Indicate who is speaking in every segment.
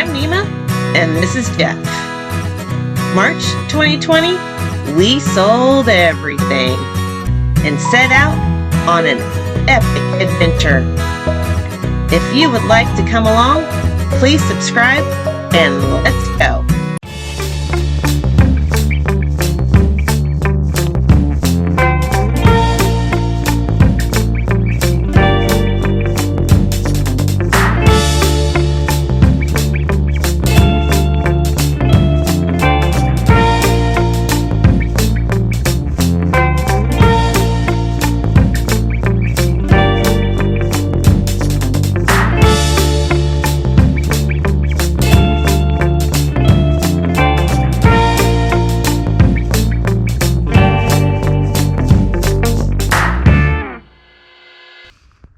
Speaker 1: I'm Nima, and this is Jeff. March 2020, we sold everything and set out on an epic adventure. If you would like to come along, please subscribe and let's go.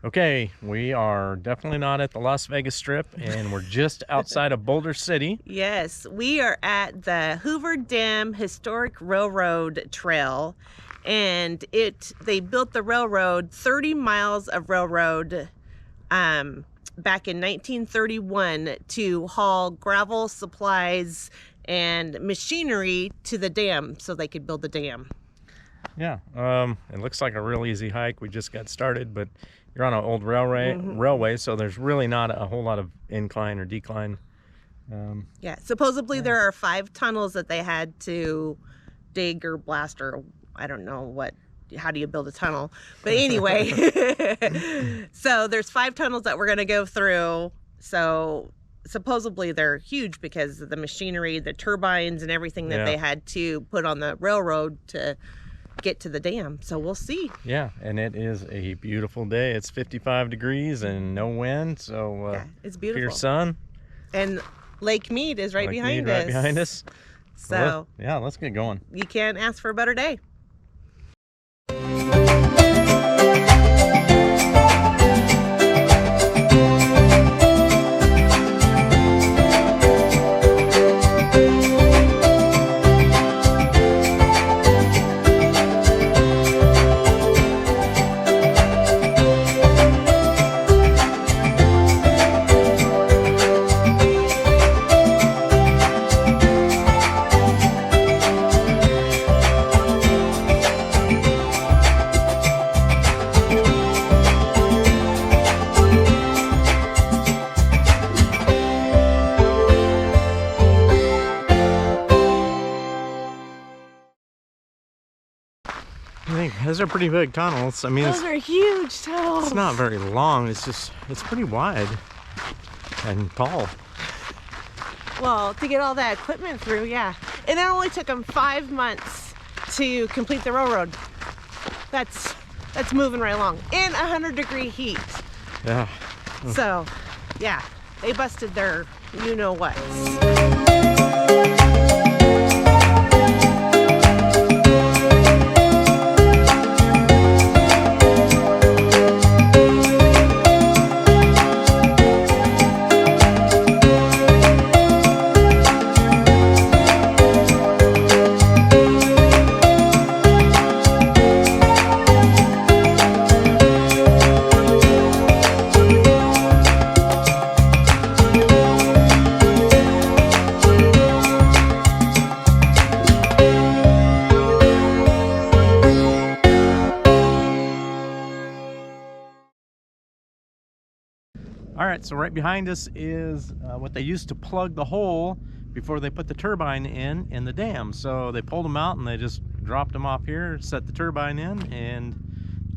Speaker 2: Okay, we are definitely not at the Las Vegas Strip, and we're just outside of Boulder City.
Speaker 1: Yes, we are at the Hoover Dam Historic Railroad Trail, and they built the railroad, 30 miles of railroad back in 1931 to haul gravel, supplies, and machinery to the dam so they could build the dam.
Speaker 2: Yeah, it looks like a real easy hike. We just got started, but you're on an old railway, so there's really not a whole lot of incline or decline.
Speaker 1: Yeah, supposedly there are 5 tunnels that they had to dig or blast, or I don't know how do you build a tunnel? But anyway, so there's 5 tunnels that we're going to go through. So supposedly they're huge because of the machinery, the turbines and everything that they had to put on the railroad to get to the dam. So we'll see.
Speaker 2: Yeah, and it is a beautiful day. It's 55 degrees and no wind, so
Speaker 1: yeah, it's beautiful.
Speaker 2: Pure sun.
Speaker 1: And Lake Mead is right behind us.
Speaker 2: Right behind us.
Speaker 1: So
Speaker 2: yeah, let's get going.
Speaker 1: You can't ask for a better day.
Speaker 2: Those are pretty big tunnels. I mean,
Speaker 1: those are huge tunnels.
Speaker 2: It's not very long. It's pretty wide and tall.
Speaker 1: Well, to get all that equipment through, yeah. And it only took them 5 months to complete the railroad. That's moving right along in 100-degree heat.
Speaker 2: Yeah.
Speaker 1: So, yeah, they busted their you-know-whats.
Speaker 2: All right, so right behind us is what they used to plug the hole before they put the turbine in the dam. So they pulled them out and they just dropped them off here, set the turbine in, and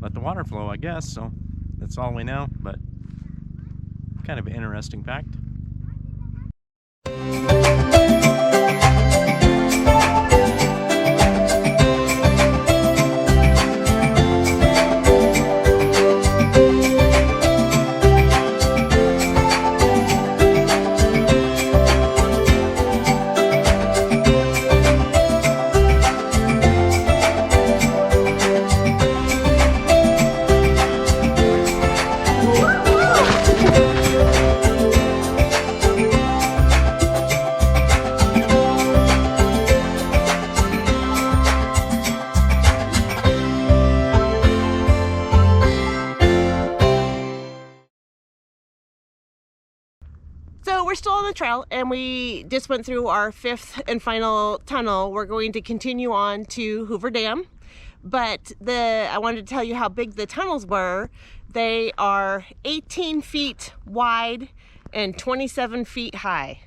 Speaker 2: let the water flow, I guess. So that's all we know, but kind of an interesting fact.
Speaker 1: So we're still on the trail, and we just went through our 5th and final tunnel. We're going to continue on to Hoover Dam, but I wanted to tell you how big the tunnels were. They are 18 feet wide and 27 feet high.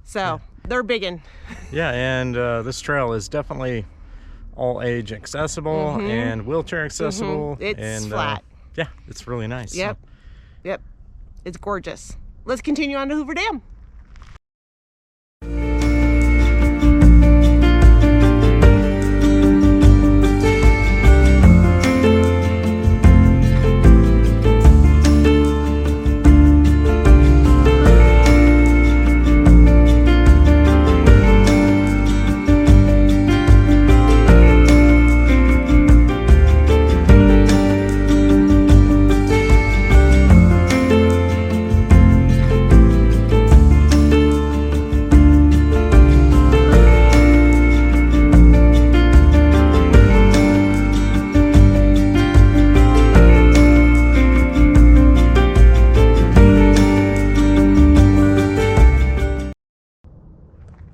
Speaker 1: So they're biggin'.
Speaker 2: Yeah, and this trail is definitely all age accessible and wheelchair accessible.
Speaker 1: It's flat.
Speaker 2: Yeah, it's really nice.
Speaker 1: Yep.
Speaker 2: So.
Speaker 1: Yep. It's gorgeous. Let's continue on to Hoover Dam.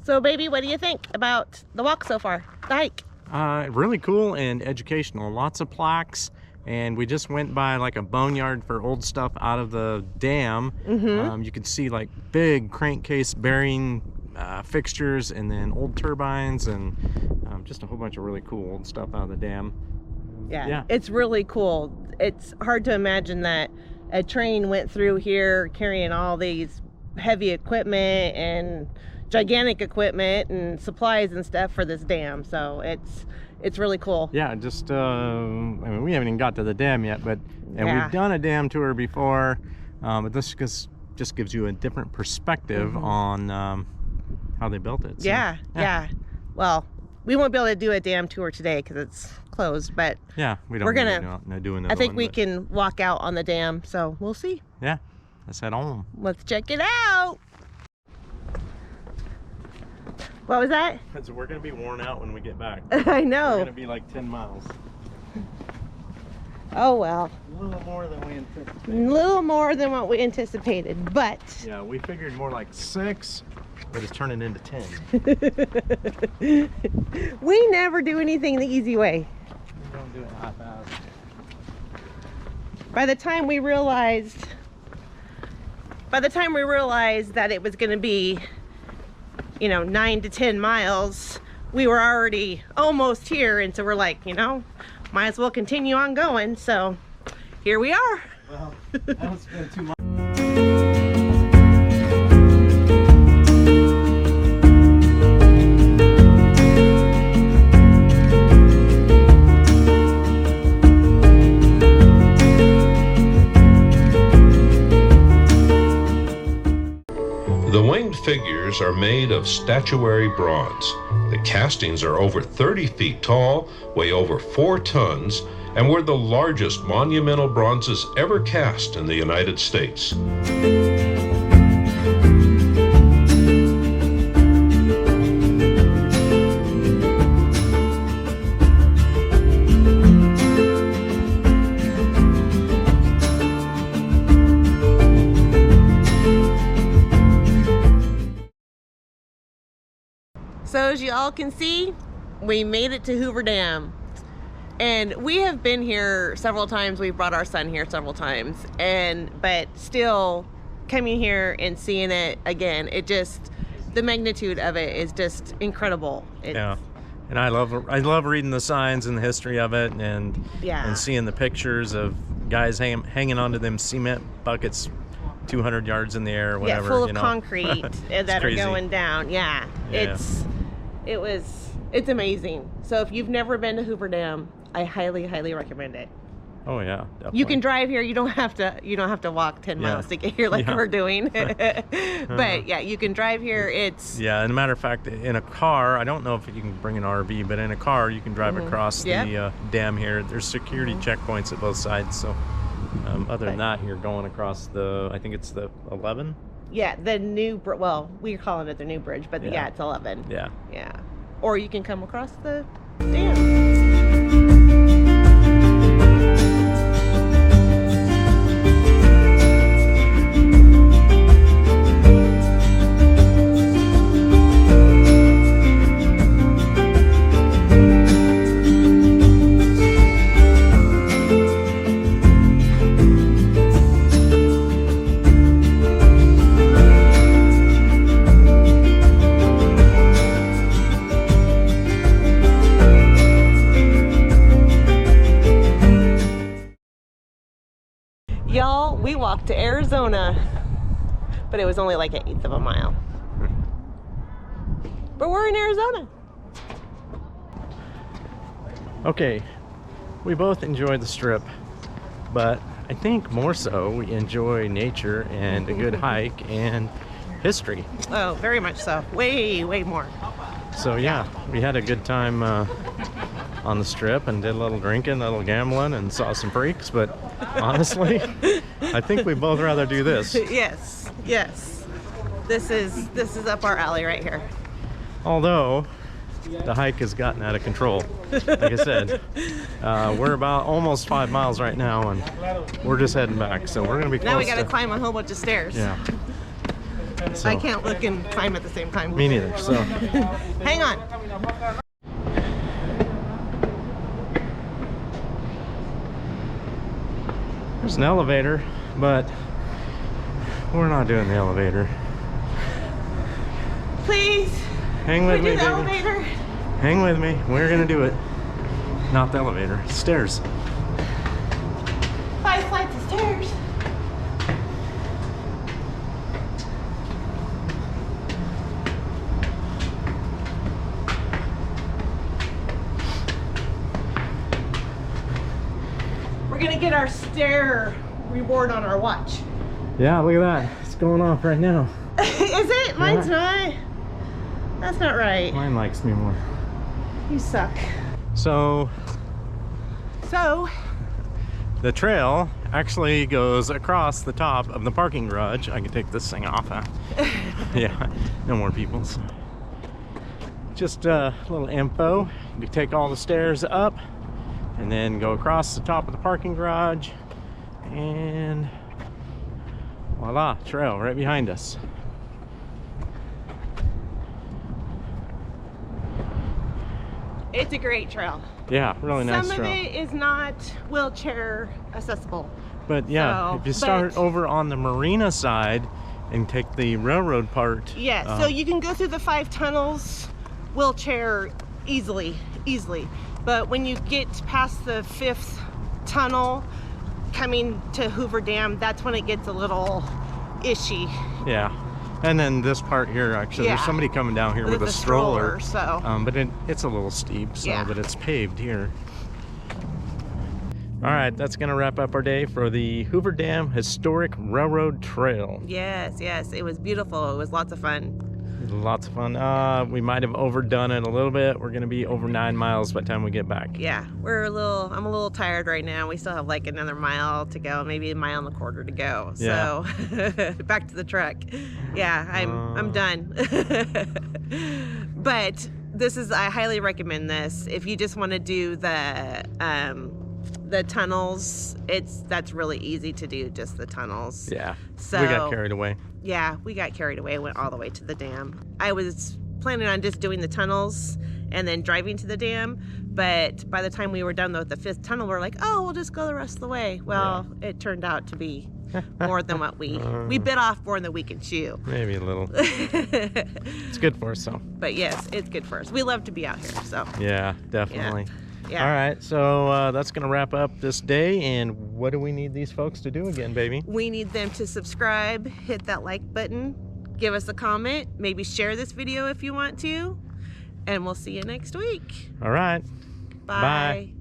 Speaker 1: So baby, what do you think about the walk so far, the hike?
Speaker 2: Really cool and educational. Lots of plaques, and we just went by like a boneyard for old stuff out of the dam. You can see like big crankcase bearing fixtures, and then old turbines, and just a whole bunch of really cool old stuff out of the dam.
Speaker 1: Yeah, it's really cool. It's hard to imagine that a train went through here carrying all these heavy equipment and gigantic equipment and supplies and stuff for this dam. So it's really cool.
Speaker 2: Yeah, just I mean, we haven't even got to the dam yet, but we've done a dam tour before, but this just gives you a different perspective on how they built it. So,
Speaker 1: yeah. Well, we won't be able to do a dam tour today because it's closed, but
Speaker 2: we're gonna do another
Speaker 1: I think
Speaker 2: one,
Speaker 1: we can walk out on the dam, so we'll see.
Speaker 2: Yeah, let's head on.
Speaker 1: Let's check it out. What was that?
Speaker 2: So we're gonna be worn out when we get back.
Speaker 1: I know.
Speaker 2: We're gonna be like 10 miles.
Speaker 1: Oh well.
Speaker 2: A little more than we anticipated.
Speaker 1: A little more than what we anticipated, but
Speaker 2: yeah, we figured more like 6, but it's turning into 10.
Speaker 1: We never do anything the easy way.
Speaker 2: We don't do it half-assed.
Speaker 1: By the time we realized that it was going to be, 9 to 10 miles, we were already almost here, and so we're like, might as well continue on going. So here we are.
Speaker 2: Well, that was too much.
Speaker 3: The winged figures are made of statuary bronze. The castings are over 30 feet tall, weigh over 4 tons, and were the largest monumental bronzes ever cast in the United States.
Speaker 1: So as you all can see, we made it to Hoover Dam. And we have been here several times. We've brought our son here several times. But still coming here and seeing it again, the magnitude of it is just incredible.
Speaker 2: Yeah. And I love reading the signs and the history of it, and seeing the pictures of guys hanging onto them cement buckets 200 yards in the air or whatever.
Speaker 1: Yeah, full of concrete that are going down. Yeah. It's amazing. So if you've never been to Hoover Dam, I highly recommend it.
Speaker 2: Oh yeah, definitely.
Speaker 1: You can drive here. You don't have to walk 10 miles to get here like we're doing. But yeah, you can drive here. It's
Speaker 2: and a matter of fact, in a car, I don't know if you can bring an RV, but in a car you can drive across the dam here. There's security checkpoints at both sides. So other than that, you're going across I think it's the 11.
Speaker 1: Yeah, the new, well, we're calling it the new bridge, but it's 11.
Speaker 2: Yeah.
Speaker 1: Yeah. Or you can come across the dam. but it was only like 1/8 of a mile. But we're in Arizona.
Speaker 2: Okay, we both enjoy the Strip, but I think more so we enjoy nature and a good hike and history.
Speaker 1: Oh, very much so. Way, way more.
Speaker 2: So yeah, we had a good time on the Strip and did a little drinking, a little gambling, and saw some freaks. But honestly, I think we both rather do this.
Speaker 1: Yes, yes. This is up our alley right here.
Speaker 2: Although the hike has gotten out of control. Like I said, we're about almost 5 miles right now, and we're just heading back. So we're gonna be close.
Speaker 1: Now we gotta climb a whole bunch of stairs.
Speaker 2: Yeah. So,
Speaker 1: I can't look and climb at the same time.
Speaker 2: Me neither. So
Speaker 1: hang on.
Speaker 2: there's an elevator, but we're not doing the elevator.
Speaker 1: Please.
Speaker 2: Hang with me,
Speaker 1: do the
Speaker 2: baby.
Speaker 1: elevator.
Speaker 2: Hang with me. We're gonna do it. Not the elevator. Stairs.
Speaker 1: 5 flights of stairs. We're gonna get our stair reward on our watch.
Speaker 2: Yeah, look at that. It's going off right now.
Speaker 1: Is it? Mine's not. That's not right.
Speaker 2: Mine likes me more.
Speaker 1: You suck.
Speaker 2: So the trail actually goes across the top of the parking garage. I can take this thing off, huh? Yeah, no more people. So just a little info. You take all the stairs up and then go across the top of the parking garage, and voila, trail right behind us.
Speaker 1: It's a great trail.
Speaker 2: Yeah, really nice
Speaker 1: Some of
Speaker 2: trail.
Speaker 1: it is not wheelchair accessible.
Speaker 2: But yeah,
Speaker 1: So,
Speaker 2: if you start over on the marina side and take the railroad part.
Speaker 1: Yeah, so you can go through the 5 tunnels wheelchair easily. But when you get past the 5th tunnel coming to Hoover Dam, that's when it gets a little ishy.
Speaker 2: Yeah. And then this part here, actually, there's
Speaker 1: Yeah.
Speaker 2: somebody coming down here with a stroller.
Speaker 1: So
Speaker 2: But it's a little steep, so
Speaker 1: Yeah.
Speaker 2: but it's paved here. All right, that's gonna wrap up our day for the Hoover Dam Historic Railroad Trail.
Speaker 1: yes, it was beautiful. It was lots of fun.
Speaker 2: Lots of fun. We might have overdone it a little bit. We're gonna be over 9 miles by the time we get back.
Speaker 1: Yeah, I'm a little tired right now. We still have like another mile to go, maybe 1.25 miles to go. So back to the truck. Yeah, I'm done. But I highly recommend this. If you just want to do the tunnels, that's really easy to do, just the tunnels.
Speaker 2: Yeah,
Speaker 1: So
Speaker 2: we got carried away.
Speaker 1: Yeah, we got carried away, went all the way to the dam. I was planning on just doing the tunnels and then driving to the dam, but by the time we were done with the 5th tunnel, we're like, oh, we'll just go the rest of the way. Well, It turned out to be more than what we bit off more than we can chew.
Speaker 2: Maybe a little. It's good for us, so.
Speaker 1: But yes, it's good for us. We love to be out here, so.
Speaker 2: Yeah, definitely.
Speaker 1: Yeah.
Speaker 2: All right, so that's gonna wrap up this day. And what do we need these folks to do again, baby?
Speaker 1: We need them to subscribe, hit that like button, give us a comment, maybe share this video if you want to, and we'll see you next week.
Speaker 2: All right.
Speaker 1: Bye.